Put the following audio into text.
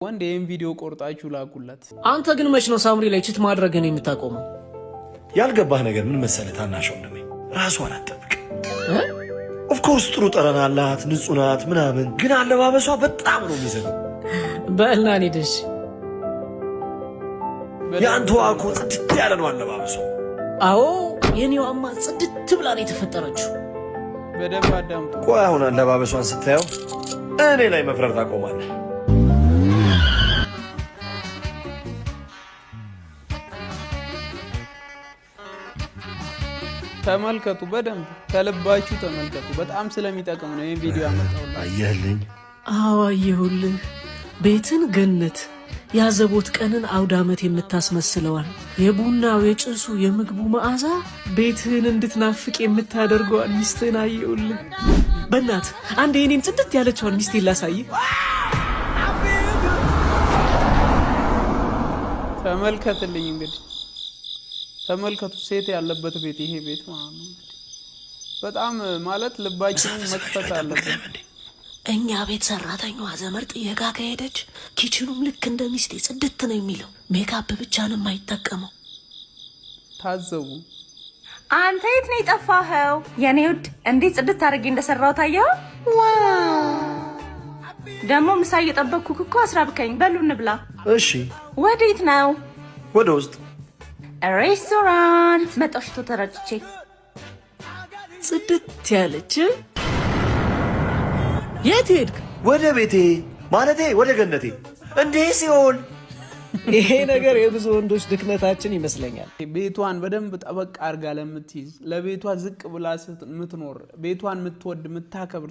ወንድ ይሄን ቪዲዮ ቆርጣችሁ ላኩለት። አንተ ግን መች ነው ሳምሪ ላይ ቺት ማድረግን የምታቆመው? ያልገባህ ነገር ምን መሰለህ? ታናሽው ነው ራሷን አትጠብቅ። ኦፍ ኮርስ ጥሩ ጠረን አላት፣ ንጹህ ናት ምናምን፣ ግን አለባበሷ በጣም ነው የሚዘገው። በእና ኔድሽ ያንተዋ እኮ ጽድት ያለ ነው አለባበሷ። አዎ የኔዋማ ጽድት ብላ ነው የተፈጠረችው። በደንብ አዳምጡ። ቆይ አሁን አለባበሷን ስታየው እኔ ላይ መፍረር ታቆማለህ። ተመልከቱ፣ በደንብ ከልባችሁ ተመልከቱ። በጣም ስለሚጠቅም ነው ይሄን ቪዲዮ ያመጣሁልህ። አየህልኝ? አዎ አየሁልህ። ቤትን ገነት ያዘቦት ቀንን አውደ ዓመት የምታስመስለዋል። የቡናው የጭሱ የምግቡ መዓዛ ቤትህን እንድትናፍቅ የምታደርገዋል ሚስትህን አየሁልህ። በእናት አንድ የኔን ጽድት ያለችዋን ሚስቴን ላሳይህ። ተመልከትልኝ እንግዲህ ተመልከቱ። ሴት ያለበት ቤት ይሄ ቤት ማለት ነው። በጣም ማለት ልባችንን መክፈት አለበት። እኛ ቤት ሰራተኛዋ ዘመር ጥየቃ ከሄደች ኪችኑም ልክ እንደ ሚስቴ ጽድት ነው የሚለው። ሜካፕ ብቻ ነው የማይጠቀመው። ታዘቡ። አንተ የት ነው የጠፋኸው? የኔ ውድ እንዴት ጽድት አድርጌ እንደሰራው ታየው? ደግሞ ምሳ እየጠበቅኩህ እኮ አስራብከኝ። በሉ እንብላ። እሺ። ወዴት ነው? ወደ ውስጥ ሬስቶራንት መጣሽ። ተረጭቼ ጽድት ያለች። የት ሄድክ? ወደ ቤቴ ማለቴ ወደ ገነቴ። እንዴ ሲሆን ይሄ ነገር የብዙ ወንዶች ድክመታችን ይመስለኛል። ቤቷን በደንብ ጠበቅ አድርጋ ለምትይዝ፣ ለቤቷ ዝቅ ብላ ምትኖር፣ ቤቷን ምትወድ ምታከብር